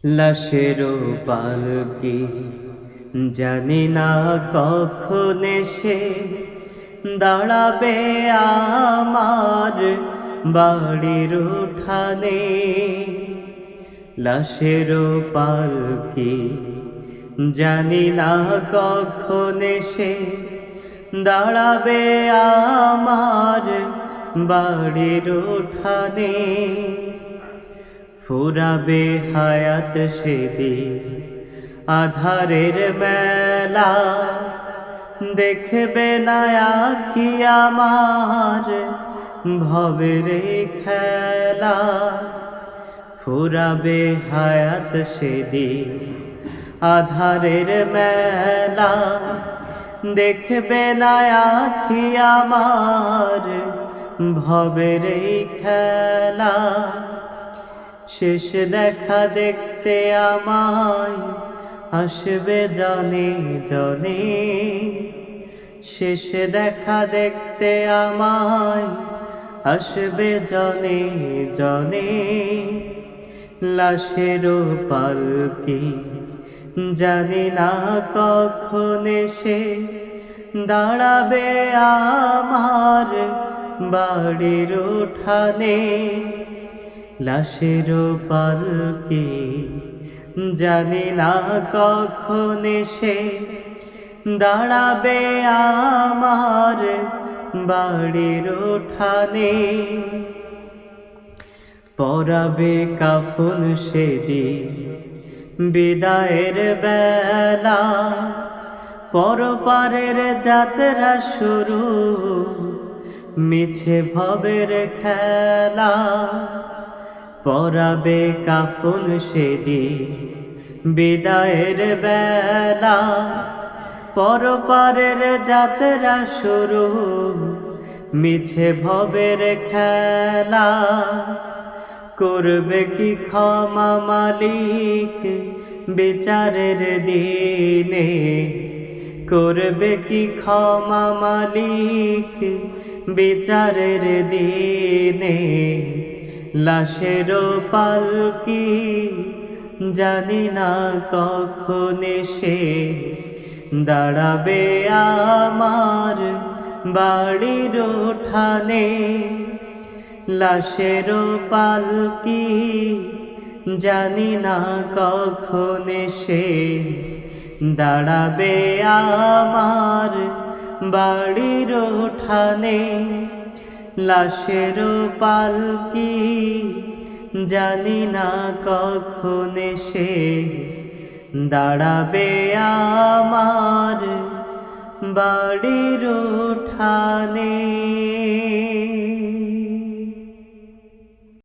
লাশেরও পালকি জানি না কখন এসে দাঁড়াবে আমার বাড়ির উঠানে। লাশেরও পালকি জানি না কখন এসে দাঁড়াবে আমার বাড়ির উঠানে। ফুরাবে হায়াত সেদিন আধারের মেলা, দেখবে না আখি আমার ভবের খেলা। ফুরাবে হায়াত সেদিন আধারের মেলা, দেখবে না আখি আমার ভবের খেলা। শেষ দেখা দেখতে আমায় আসবে জনে জনে, শেষ দেখা দেখতে আমায় আসবে জনে জনে। লাশেরও পালকি জানি না কখন এসে দাঁড়াবে আমার বাড়ির উঠানে। লাশেরও পালকি জানি না কখন এসে দাঁড়াবে আমার বাড়ির উঠানে। পরাবে কাফন সেদিন বিদায়ের বেলা, পরপারের যাত্রা শুরু মিছে ভবের খেলা। পরাবে কাফন সেদিন বিদায়ের বেলা, পরপারের যাত্রা শুরু মিছে ভবের খেলা। করবে কি ক্ষমা মালিক বিচারের দিনে, করবে কি ক্ষমা মালিক বিচারের দিনে। লাশেরও পালকি জানি না কখন এসে দাঁড়াবে আমার বাড়ির উঠানে। লাশেরও পালকি জানি না কখন এসে দাঁড়াবে আমার বাড়ির উঠানে। লাশেরও পালকি জানি না কখন এসে দাঁড়াবে আমার বাড়ির উঠানে।